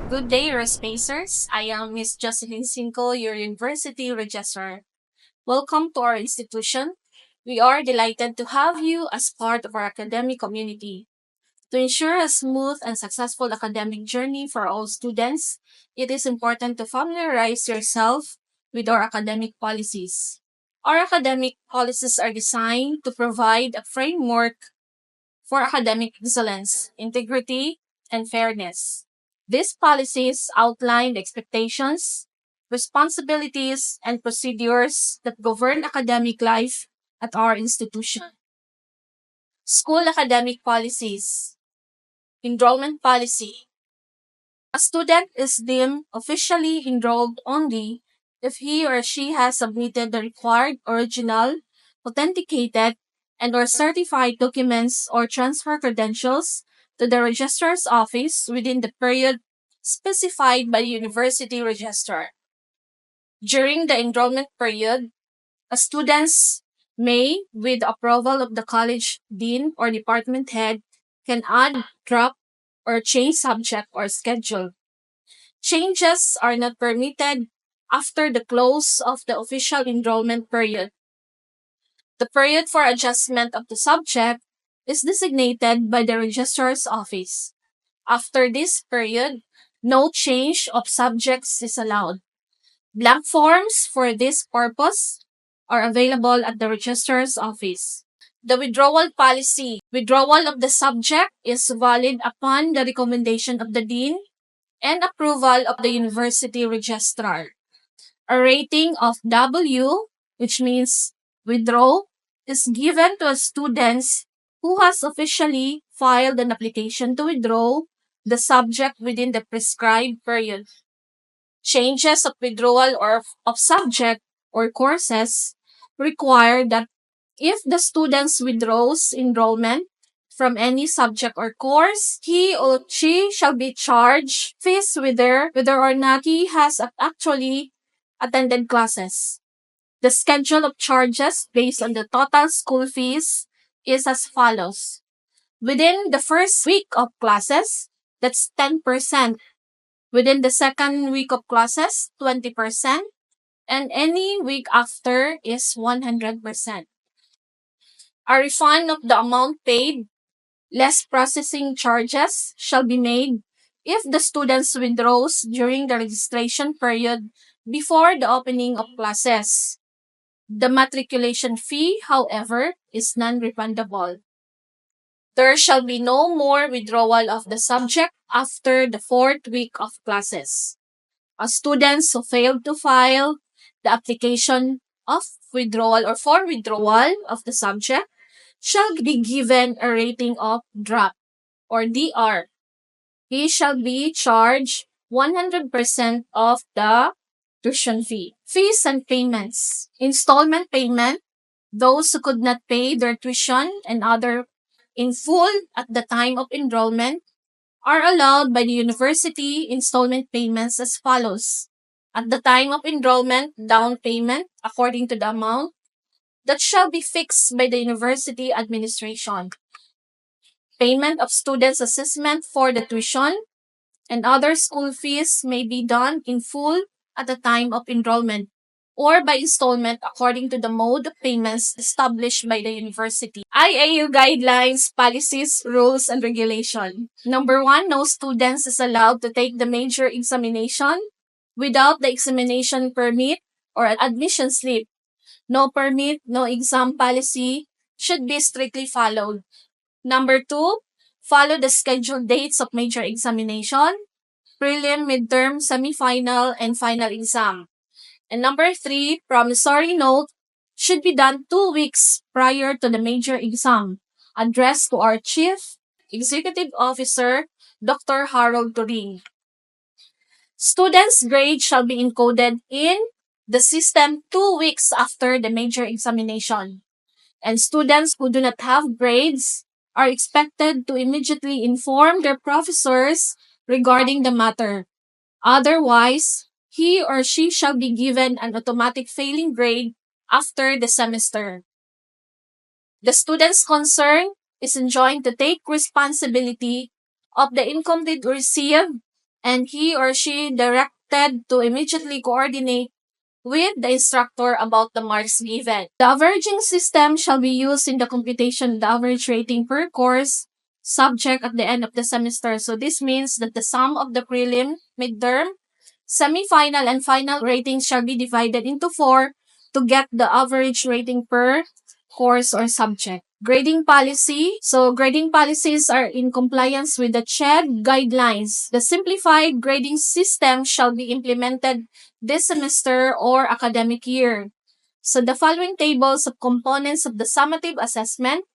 Good day, Aerospacers. I am Miss Jocelyn Cinco, your University Registrar. Welcome to our institution. We are delighted to have you as part of our academic community. To ensure a smooth and successful academic journey for all students, it is important to familiarize yourself with our academic policies. Our academic policies are designed to provide a framework for academic excellence, integrity, and fairness. These policies outline the expectations, responsibilities, and procedures that govern academic life at our institution. School academic policies. Enrollment policy. A student is deemed officially enrolled only if he or she has submitted the required original, authenticated, and or certified documents or transfer credentials to the registrar's office within the period specified by the university registrar. During the enrollment period, a students may, with approval of the college dean or department head, can add, drop, or change subject or schedule. Changes are not permitted after the close of the official enrollment period. The period for adjustment of the subject is designated by the registrar's office. After this period, no change of subjects is allowed. Blank forms for this purpose are available at the registrar's office. The withdrawal policy. Withdrawal of the subject is valid upon the recommendation of the dean and approval of the university registrar. A rating of W, which means withdraw, is given to a student who has officially filed an application to withdraw the subject within the prescribed period. Changes of withdrawal or of subject or courses require that if the student withdraws enrollment from any subject or course, he or she shall be charged fees whether or not he has actually attended classes. The schedule of charges based on the total school fees is as follows. Within the first week of classes, that's 10%. Within the second week of classes, 20%. And any week after is 100%. A refund of the amount paid less processing charges shall be made if the student withdraws during the registration period before the opening of classes. The matriculation fee, however, is non-refundable. There shall be no more withdrawal of the subject after the fourth week of classes. Students who failed to file the application of withdrawal or for withdrawal of the subject shall be given a rating of drop or DR. He shall be charged 100% of the tuition fee. Fees and payments. Installment payment. Those who could not pay their tuition and other in full at the time of enrollment are allowed by the university installment payments as follows. At the time of enrollment, down payment according to the amount that shall be fixed by the university administration. Payment of students' assessment for the tuition and other school fees may be done in full at the time of enrollment or by installment according to the mode of payments established by the university. IAU guidelines, policies, rules, and regulation. Number 1, no students is allowed to take the major examination without the examination permit or admission slip. No permit, no exam policy should be strictly followed. Number 2, follow the scheduled dates of major examination, prelim, midterm, semifinal, and final exam. And number 3, promissory note should be done 2 weeks prior to the major exam, addressed to our Chief Executive Officer, Dr. Harold Turing. Students' grades shall be encoded in the system 2 weeks after the major examination. And students who do not have grades are expected to immediately inform their professors regarding the matter. Otherwise, he or she shall be given an automatic failing grade after the semester. The students concerned is enjoined to take responsibility of the income they receive and he or she directed to immediately coordinate with the instructor about the marks given. The averaging system shall be used in the computation of the average rating per course subject at the end of the semester. So this means that the sum of the prelim, midterm, semi-final, and final ratings shall be divided into 4 to get the average rating per course or subject. Grading policy. So grading policies are in compliance with the CHED guidelines. The simplified grading system shall be implemented this semester or academic year. So the following tables of components of the summative assessment,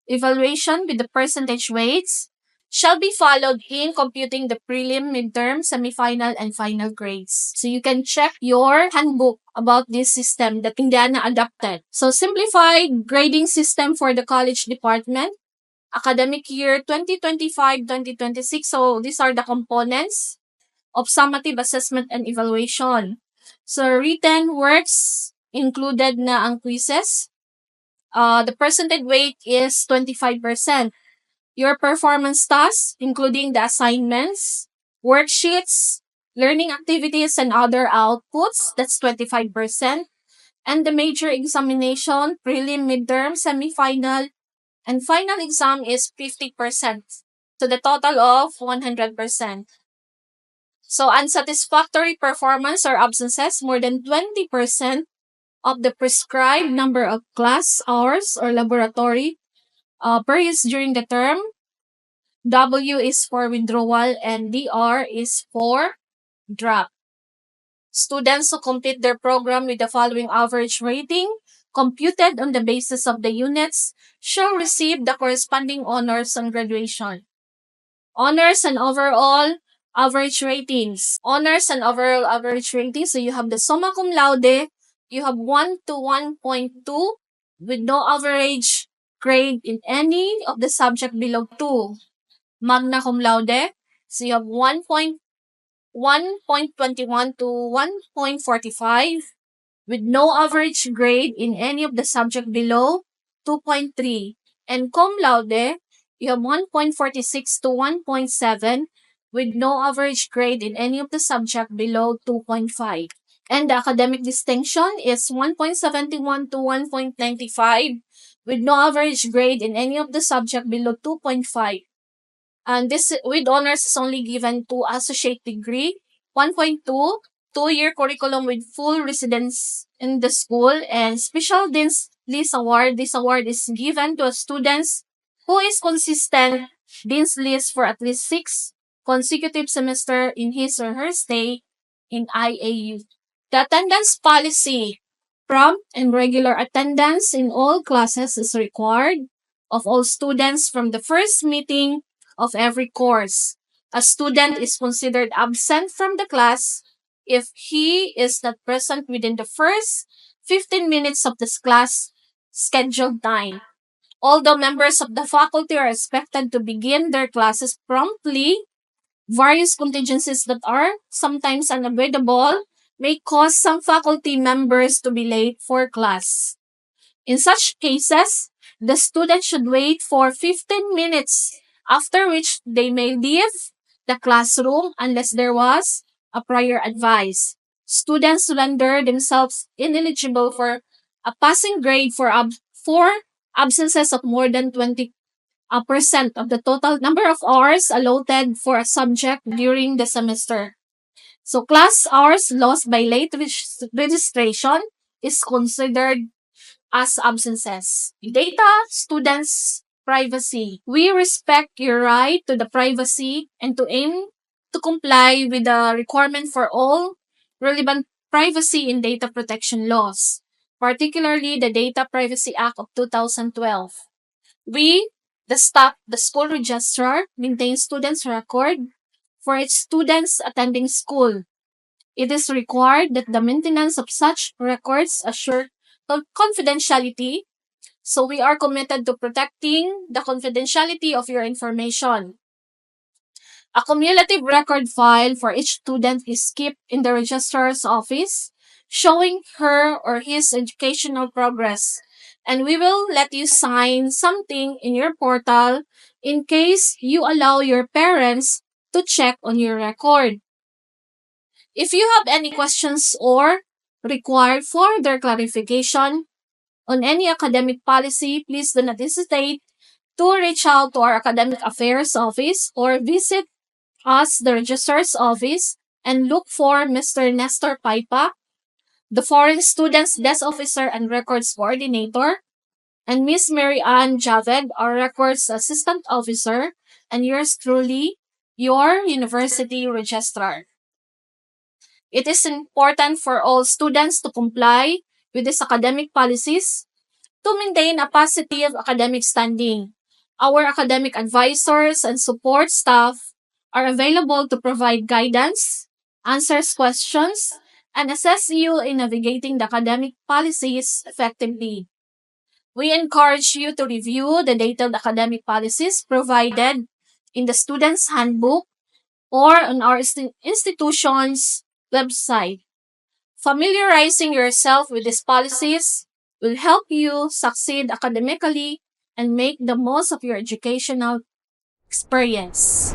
evaluation with the percentage weights, shall be followed in computing the prelim, midterm, semifinal, and final grades. So you can check your handbook about this system that Indiana adopted. So simplified grading system for the college department, academic year 2025-2026. So these are the components of summative assessment and evaluation. So written works included na ang quizzes. The percentage weight is 25%. Your performance tasks, including the assignments, worksheets, learning activities, and other outputs, that's 25%. And the major examination, prelim, midterm, semifinal, and final exam is 50%. So the total of 100%. So unsatisfactory performance or absences, more than 20% of the prescribed number of class hours or laboratory periods during the term. W is for withdrawal and DR is for drop. Students who complete their program with the following average rating, computed on the basis of the units, shall receive the corresponding honors on graduation. Honors and overall average ratings. Honors and overall average ratings. So you have the summa cum laude, you have 1 to 1.2 with no average grade in any of the subject below 2. Magna cum laude, so you have 1.21 to 1.45 with no average grade in any of the subject below 2.3. And cum laude, you have 1.46 to 1.7 with no average grade in any of the subject below 2.5. And the academic distinction is 1.71 to 1.95 with no average grade in any of the subject below 2.5. And this with honors is only given to associate degree. 1.2, 2-year curriculum with full residence in the school, and special Dean's List Award. This award is given to students who is consistent Dean's List for at least 6 consecutive semester in his or her stay in IAU. The attendance policy. Prompt and regular attendance in all classes is required of all students from the first meeting of every course. A student is considered absent from the class if he is not present within the first 15 minutes of this class scheduled time. Although members of the faculty are expected to begin their classes promptly, various contingencies that are sometimes unavoidable may cause some faculty members to be late for class. In such cases, the student should wait for 15 minutes, after which they may leave the classroom unless there was a prior advice. Students render themselves ineligible for a passing grade for absences of more than 20% of the total number of hours allotted for a subject during the semester. So class hours lost by late registration is considered as absences. Data, students, privacy. We respect your right to the privacy and to aim to comply with the requirement for all relevant privacy and data protection laws, particularly the Data Privacy Act of 2012. We, the staff, the school registrar, maintain students' record for its students attending school. It is required that the maintenance of such records assure confidentiality, so we are committed to protecting the confidentiality of your information. A cumulative record file for each student is kept in the registrar's office, showing her or his educational progress. And we will let you sign something in your portal in case you allow your parents to check on your record. If you have any questions or require further clarification on any academic policy, please do not hesitate to reach out to our Academic Affairs Office or visit us, the Registrar's Office, and look for Mr. Nestor Paipa, the Foreign Students Desk Officer and Records Coordinator, and Miss Mary Ann Javed, our Records Assistant Officer, and yours truly, your University Registrar. It is important for all students to comply with these academic policies to maintain a positive academic standing. Our academic advisors and support staff are available to provide guidance, answers questions, and assess you in navigating the academic policies effectively. We encourage you to review the detailed academic policies provided in the Student's Handbook or on our institution's website. Familiarizing yourself with these policies will help you succeed academically and make the most of your educational experience.